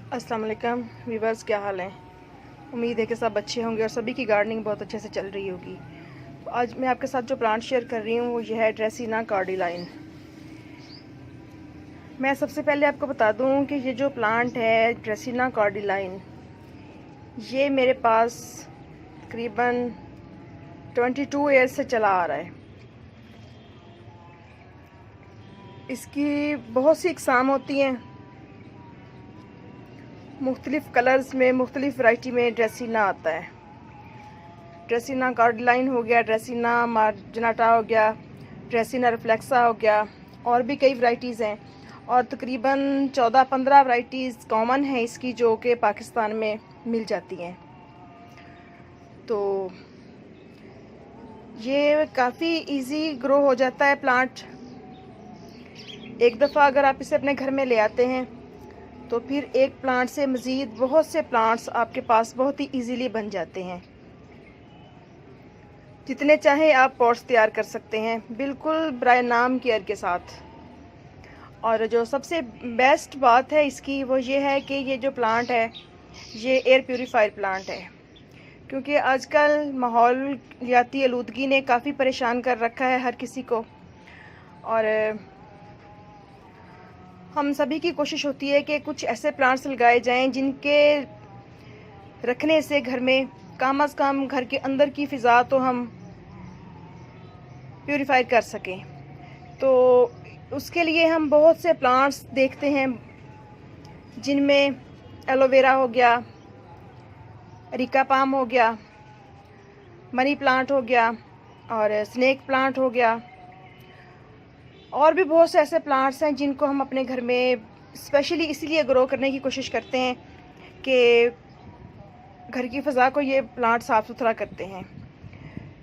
अस्सलाम वालेकुम वीवर्स, क्या हाल है। उम्मीद है कि सब अच्छे होंगे और सभी की गार्डनिंग बहुत अच्छे से चल रही होगी। तो आज मैं आपके साथ जो प्लांट शेयर कर रही हूँ वो ये है ड्रेसिना कार्डिलाइन। मैं सबसे पहले आपको बता दूँ कि ये जो प्लांट है ड्रेसिना कार्डिलाइन, ये मेरे पास तकरीबन 22 ईयर्स से चला आ रहा है। इसकी बहुत सी इकसाम होती हैं, मुख्तलिफ़ कलर्स में, मुख्तलिफ़ वैरायटी में ड्रेसिना आता है। ड्रेसिना कार्डिलाइन हो गया, ड्रेसिना मार्जिनाटा हो गया, ड्रेसिना रिफ्लेक्सा हो गया, और भी कई वैरायटीज़ हैं। और तकरीबन 14-15 वैरायटीज़ कॉमन हैं इसकी, जो कि पाकिस्तान में मिल जाती हैं। तो ये काफ़ी इजी ग्रो हो जाता है प्लांट। एक दफ़ा अगर आप इसे अपने घर में ले आते हैं तो फिर एक प्लांट से मज़ीद बहुत से प्लांट्स आपके पास बहुत ही इजीली बन जाते हैं। जितने चाहे आप पॉट्स तैयार कर सकते हैं, बिल्कुल बराए नाम केयर के साथ। और जो सबसे बेस्ट बात है इसकी वो ये है कि ये जो प्लांट है ये एयर प्यूरीफायर प्लांट है, क्योंकि आजकल माहौलियाती आलूदगी ने काफ़ी परेशान कर रखा है हर किसी को। और हम सभी की कोशिश होती है कि कुछ ऐसे प्लांट्स लगाए जाएं जिनके रखने से घर में कम अज़ कम घर के अंदर की फ़िज़ा तो हम प्यूरीफाई कर सकें। तो उसके लिए हम बहुत से प्लांट्स देखते हैं, जिनमें एलोवेरा हो गया, अरिका पाम हो गया, मनी प्लांट हो गया और स्नेक प्लांट हो गया, और भी बहुत से ऐसे प्लांट्स हैं जिनको हम अपने घर में स्पेशली इसीलिए ग्रो करने की कोशिश करते हैं कि घर की फ़ज़ा को ये प्लांट साफ़ सुथरा करते हैं।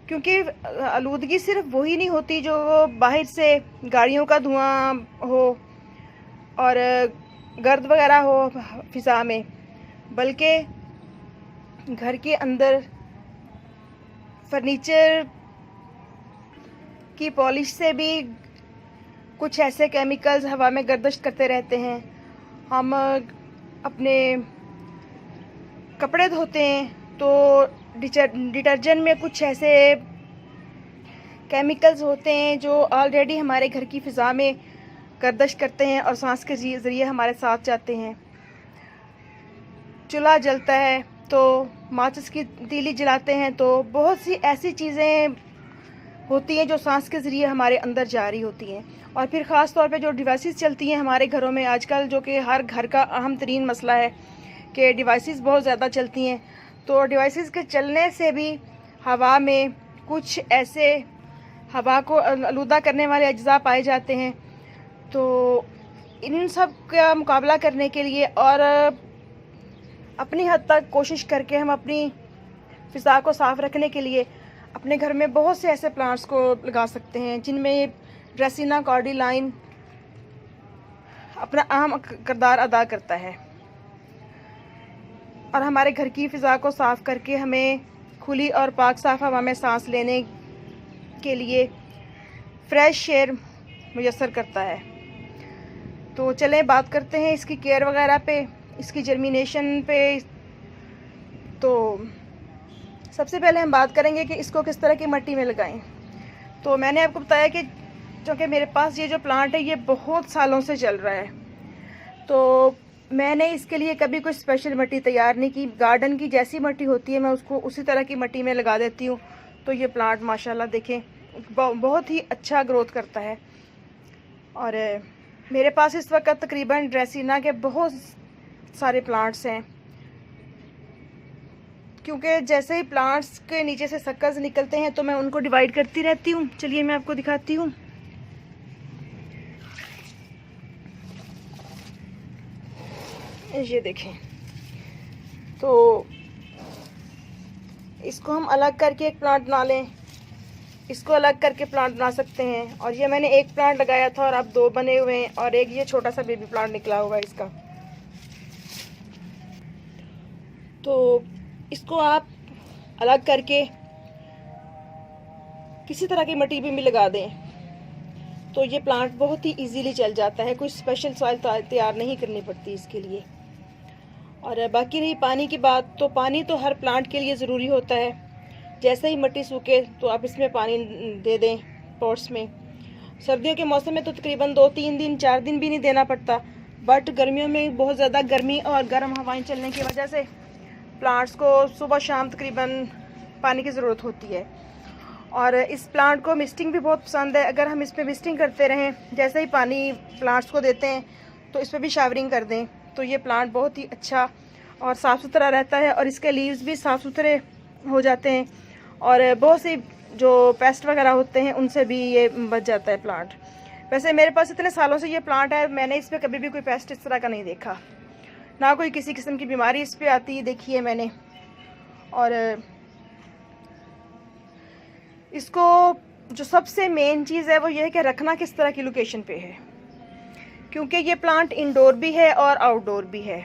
क्योंकि आलूदगी सिर्फ वही नहीं होती जो बाहर से गाड़ियों का धुआं हो और गर्द वगैरह हो फ़िज़ा में, बल्कि घर के अंदर फर्नीचर की पॉलिश से भी कुछ ऐसे केमिकल्स हवा में गर्दिश करते रहते हैं। हम अपने कपड़े धोते हैं तो डिटर्जेंट में कुछ ऐसे केमिकल्स होते हैं जो ऑलरेडी हमारे घर की फ़िज़ा में गर्दिश करते हैं और सांस के ज़रिए हमारे साथ जाते हैं। चूल्हा जलता है तो माचिस की तीली जलाते हैं तो बहुत सी ऐसी चीज़ें होती हैं जो सांस के ज़रिए हमारे अंदर जा रही होती हैं। और फिर ख़ास तौर पे जो डिवाइसेस चलती हैं हमारे घरों में आजकल, जो कि हर घर का अहम तरीन मसला है कि डिवाइसेस बहुत ज़्यादा चलती हैं। तो डिवाइसेस के चलने से भी हवा में कुछ ऐसे हवा को आलूदा करने वाले अज्जा पाए जाते हैं। तो इन सब का मुकाबला करने के लिए और अपनी हद तक कोशिश करके हम अपनी फ़िज़ा को साफ़ रखने के लिए अपने घर में बहुत से ऐसे प्लांट्स को लगा सकते हैं, जिनमें ड्रेसिना कार्डिलाइन अपना अहम किरदार अदा करता है। और हमारे घर की फ़िज़ा को साफ़ करके हमें खुली और पाक साफ़ हवा में सांस लेने के लिए फ्रेश एयर मुयस्सर करता है। तो चलें बात करते हैं इसकी केयर वगैरह पे, इसकी जर्मिनेशन पे। तो सबसे पहले हम बात करेंगे कि इसको किस तरह की मिट्टी में लगाएं। तो मैंने आपको बताया कि क्योंकि मेरे पास ये जो प्लांट है ये बहुत सालों से चल रहा है, तो मैंने इसके लिए कभी कोई स्पेशल मिट्टी तैयार नहीं की। गार्डन की जैसी मिट्टी होती है मैं उसको उसी तरह की मिट्टी में लगा देती हूँ। तो ये प्लांट माशाल्लाह देखें बहुत ही अच्छा ग्रोथ करता है। और मेरे पास इस वक्त तकरीबन ड्रेसिना के बहुत सारे प्लांट्स हैं, क्योंकि जैसे ही प्लांट्स के नीचे से सक्कर्स निकलते हैं तो मैं उनको डिवाइड करती रहती हूँ। चलिए मैं आपको दिखाती हूँ। ये देखें, तो इसको हम अलग करके एक प्लांट बना लें, इसको अलग करके प्लांट बना सकते हैं। और ये मैंने एक प्लांट लगाया था और अब दो बने हुए हैं, और एक ये छोटा सा बेबी प्लांट निकला हुआ है इसका। तो इसको आप अलग करके किसी तरह की मिट्टी में भी लगा दें तो ये प्लांट बहुत ही इजीली चल जाता है। कोई स्पेशल सॉइल तैयार नहीं करनी पड़ती इसके लिए। और बाकी रही पानी की बात, तो पानी तो हर प्लांट के लिए ज़रूरी होता है। जैसे ही मिट्टी सूखे तो आप इसमें पानी दे दें पॉट्स में। सर्दियों के मौसम में तो तकरीबन 2-3 दिन 4 दिन भी नहीं देना पड़ता, बट गर्मियों में बहुत ज़्यादा गर्मी और गर्म हवाएं चलने की वजह से प्लांट्स को सुबह शाम तकरीबन पानी की ज़रूरत होती है। और इस प्लांट को मिस्टिंग भी बहुत पसंद है। अगर हम इसमें मिस्टिंग करते रहें, जैसे ही पानी प्लांट्स को देते हैं तो इस पर भी शावरिंग कर दें, तो ये प्लांट बहुत ही अच्छा और साफ़ सुथरा रहता है और इसके लीव्स भी साफ़ सुथरे हो जाते हैं और बहुत सी जो पेस्ट वगैरह होते हैं उनसे भी ये बच जाता है प्लांट। वैसे मेरे पास इतने सालों से ये प्लांट है, मैंने इस पर कभी भी कोई पेस्ट इस तरह का नहीं देखा, ना कोई किसी किस्म की बीमारी इस पर आती देखी है मैंने। और इसको जो सबसे मेन चीज़ है वो ये है कि रखना किस तरह की लोकेशन पे है, क्योंकि ये प्लांट इंडोर भी है और आउटडोर भी है।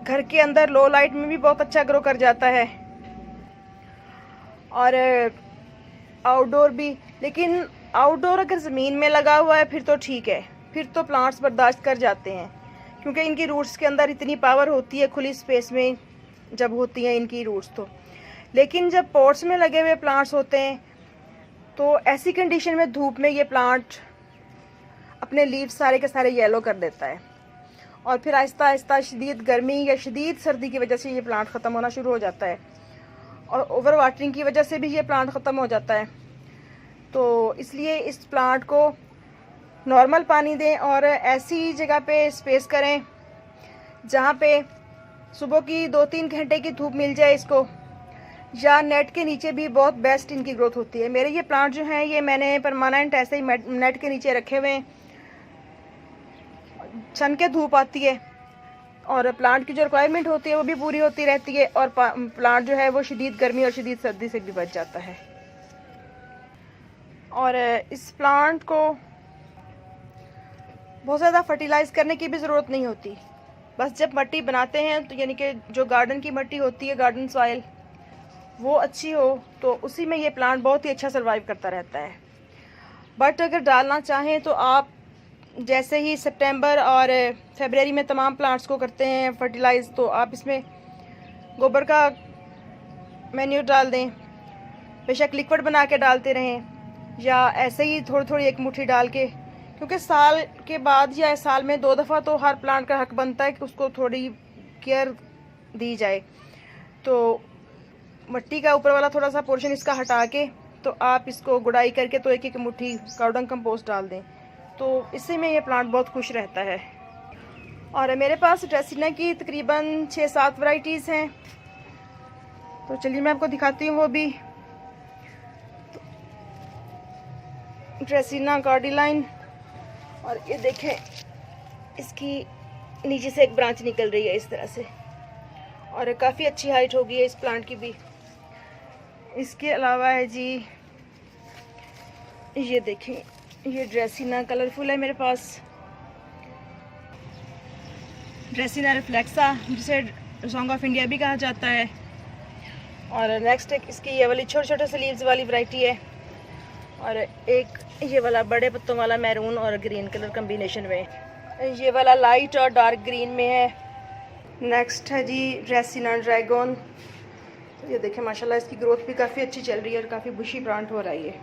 घर के अंदर लो लाइट में भी बहुत अच्छा ग्रो कर जाता है और आउटडोर भी। लेकिन आउटडोर अगर ज़मीन में लगा हुआ है फिर तो ठीक है, फिर तो प्लांट्स बर्दाश्त कर जाते हैं, क्योंकि इनकी रूट्स के अंदर इतनी पावर होती है खुली स्पेस में जब होती हैं इनकी रूट्स तो। लेकिन जब पॉट्स में लगे हुए प्लांट्स होते हैं तो ऐसी कंडीशन में धूप में ये प्लांट अपने लीव्स सारे के सारे येलो कर देता है और फिर आहिस्ता आहिस्ता शदीद गर्मी या शदीद सर्दी की वजह से ये प्लांट ख़त्म होना शुरू हो जाता है और ओवर वाटरिंग की वजह से भी ये प्लांट ख़त्म हो जाता है। तो इसलिए इस प्लांट को नॉर्मल पानी दें और ऐसी जगह पे स्पेस करें जहाँ पे सुबह की 2-3 घंटे की धूप मिल जाए इसको, या नेट के नीचे भी बहुत बेस्ट इनकी ग्रोथ होती है। मेरे ये प्लांट जो हैं ये मैंने परमानेंट ऐसे ही नेट के नीचे रखे हुए हैं, छन के धूप आती है और प्लांट की जो रिक्वायरमेंट होती है वो भी पूरी होती रहती है और प्लांट जो है वो शदीद गर्मी और शदीद सर्दी से भी बच जाता है। और इस प्लांट को बहुत ज़्यादा फर्टिलाइज़ करने की भी ज़रूरत नहीं होती, बस जब मिट्टी बनाते हैं तो यानी कि जो गार्डन की मिट्टी होती है, गार्डन सॉइल, वो अच्छी हो तो उसी में ये प्लांट बहुत ही अच्छा सर्वाइव करता रहता है। बट अगर डालना चाहें तो आप जैसे ही सितंबर और फरवरी में तमाम प्लांट्स को करते हैं फर्टिलाइज़, तो आप इसमें गोबर का मैन्यूर डाल दें, बेशक लिक्विड बना के डालते रहें या ऐसे ही थोड़ी थोड़ी एक मुट्ठी डाल के, क्योंकि साल के बाद या साल में 2 दफ़ा तो हर प्लांट का हक बनता है कि उसको थोड़ी केयर दी जाए। तो मिट्टी का ऊपर वाला थोड़ा सा पोर्शन इसका हटा के तो आप इसको गुड़ाई करके तो एक मुट्ठी काउडंग कंपोस्ट डाल दें, तो इससे में ये प्लांट बहुत खुश रहता है। और मेरे पास ड्रेसिना की तकरीबन 6-7 वैरायटीज़ हैं, तो चलिए मैं आपको दिखाती हूँ वो भी। ड्रेसिना कार्डिलाइन, और ये देखें इसकी नीचे से एक ब्रांच निकल रही है इस तरह से और काफ़ी अच्छी हाइट हो गई है इस प्लांट की भी। इसके अलावा है जी ये देखें, ये ड्रेसिना कलरफुल है मेरे पास, ड्रेसिना रिफ्लेक्सा जिसे सॉन्ग ऑफ इंडिया भी कहा जाता है। और नेक्स्ट एक इसकी ये वाली छोटे छोटे से लीव्स वाली वैरायटी है और एक ये वाला बड़े पत्तों वाला मैरून और ग्रीन कलर कम्बिनेशन में, ये वाला लाइट और डार्क ग्रीन में है। नेक्स्ट है जी ड्रेसिना ड्रैगन, ये देखें माशाल्लाह इसकी ग्रोथ भी काफ़ी अच्छी चल रही है और काफ़ी बुशी प्लांट हो रही है।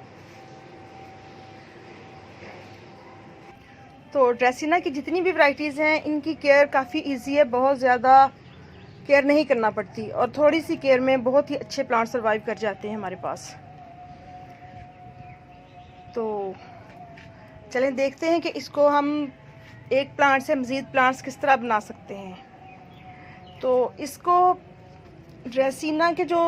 तो ड्रेसिना की जितनी भी वैरायटीज़ हैं इनकी केयर काफ़ी इजी है, बहुत ज़्यादा केयर नहीं करना पड़ती और थोड़ी सी केयर में बहुत ही अच्छे प्लांट सर्वाइव कर जाते हैं हमारे पास। तो चलें देखते हैं कि इसको हम एक प्लांट से मज़ीद प्लांट्स किस तरह बना सकते हैं। तो इसको ड्रेसिना के जो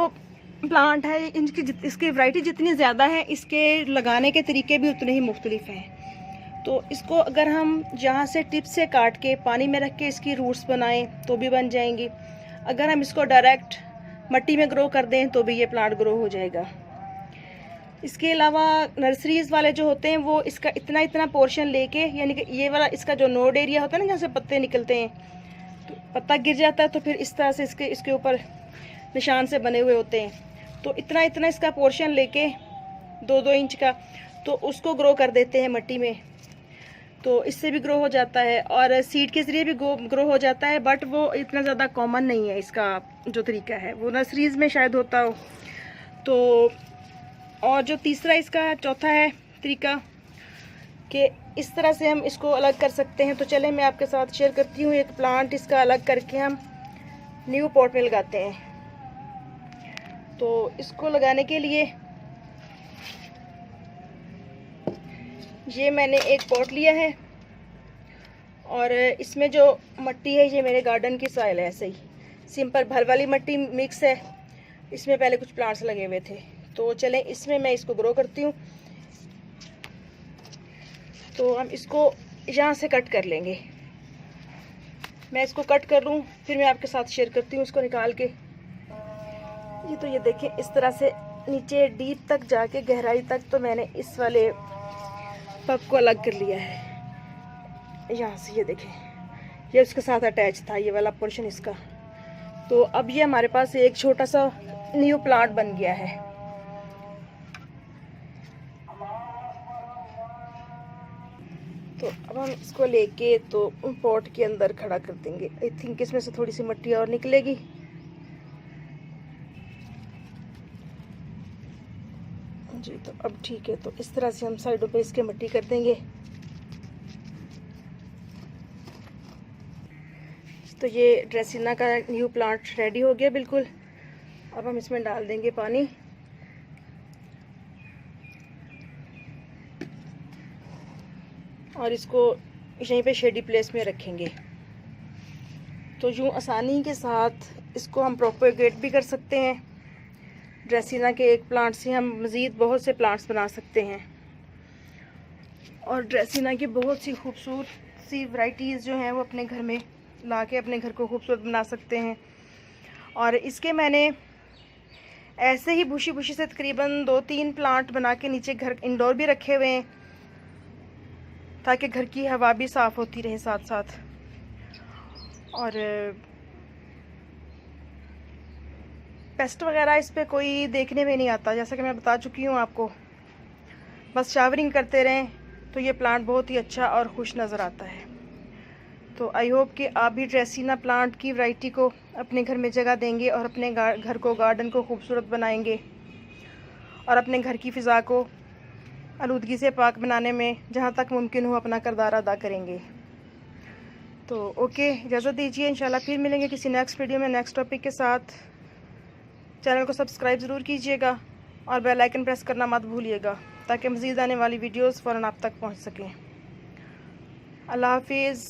प्लांट है इसकी वैरायटी जितनी ज़्यादा है, इसके लगाने के तरीके भी उतने ही मुख्तलिफ हैं। तो इसको अगर हम यहाँ से टिप से काट के पानी में रख के इसकी रूट्स बनाएं तो भी बन जाएंगी, अगर हम इसको डायरेक्ट मिट्टी में ग्रो कर दें तो भी ये प्लांट ग्रो हो जाएगा। इसके अलावा नर्सरीज़ वाले जो होते हैं वो इसका इतना इतना पोर्शन लेके, यानी कि ये वाला इसका जो नोड एरिया होता है ना जहाँ से पत्ते निकलते हैं, तो पत्ता गिर जाता है तो फिर इस तरह से इसके ऊपर निशान से बने हुए होते हैं, तो इतना इतना इसका पोर्शन लेके 2-2 इंच का तो उसको ग्रो कर देते हैं मिट्टी में। तो इससे भी ग्रो हो जाता है और सीड के ज़रिए भी ग्रो हो जाता है, बट वो इतना ज़्यादा कॉमन नहीं है। इसका जो तरीका है वो नर्सरीज़ में शायद होता हो। तो और जो तीसरा इसका चौथा है तरीका कि इस तरह से हम इसको अलग कर सकते हैं। तो चले मैं आपके साथ शेयर करती हूँ एक प्लांट इसका अलग करके हम न्यू पॉट में लगाते हैं। तो इसको लगाने के लिए ये मैंने एक पॉट लिया है और इसमें जो मिट्टी है ये मेरे गार्डन की सॉइल है, ऐसे ही सिंपल भल वाली मिट्टी मिक्स है। इसमें पहले कुछ प्लांट्स लगे हुए थे, तो चलें इसमें मैं इसको ग्रो करती हूँ। तो हम इसको यहाँ से कट कर लेंगे। मैं इसको कट कर लूँ फिर मैं आपके साथ शेयर करती हूँ इसको निकाल के। ये तो ये देखें इस तरह से नीचे डीप तक जाके गहराई तक तो मैंने इस वाले पप को अलग कर लिया है यहाँ से। ये देखें ये उसके साथ अटैच था ये वाला पोर्शन इसका। तो अब ये हमारे पास एक छोटा सा न्यू प्लांट बन गया है। तो अब हम इसको लेके तो पॉट के अंदर खड़ा कर देंगे। आई थिंक इसमें से थोड़ी सी मिट्टी और निकलेगी। जी तो अब ठीक है। तो इस तरह से हम साइडों पे इसके मिट्टी कर देंगे। तो ये ड्रेसिना का न्यू प्लांट रेडी हो गया बिल्कुल। अब हम इसमें डाल देंगे पानी। और इसको यहीं पे शेडी प्लेस में रखेंगे। तो यूँ आसानी के साथ इसको हम प्रोपेगेट भी कर सकते हैं। ड्रेसिना के एक प्लांट से हम मज़ीद बहुत से प्लांट्स बना सकते हैं और ड्रेसिना की बहुत सी खूबसूरत सी वैरायटीज़ जो हैं वो अपने घर में ला के अपने घर को खूबसूरत बना सकते हैं। और इसके मैंने ऐसे ही बुशी बुशी से तकरीबन 2-3 प्लांट बना के नीचे घर इंडोर भी रखे हुए हैं ताकि घर की हवा भी साफ़ होती रहे साथ साथ। और पेस्ट वगैरह इस पे कोई देखने में नहीं आता, जैसा कि मैं बता चुकी हूँ आपको। बस शावरिंग करते रहें तो ये प्लांट बहुत ही अच्छा और खुश नज़र आता है। तो आई होप कि आप भी ड्रेसिना प्लांट की वैरायटी को अपने घर में जगह देंगे और अपने घर को गार्डन को खूबसूरत बनाएंगे और अपने घर की फ़िज़ा को आलूदगी से पाक बनाने में जहाँ तक मुमकिन हो अपना किरदार अदा करेंगे। तो ओके, इजाज़त दीजिए। इंशाल्लाह फिर मिलेंगे किसी नेक्स्ट वीडियो में नेक्स्ट टॉपिक के साथ। चैनल को सब्सक्राइब ज़रूर कीजिएगा और बेल आइकन प्रेस करना मत भूलिएगा ताकि मज़ीद आने वाली वीडियोस फ़ौरन आप तक पहुँच सकें। अल्लाह हाफिज़।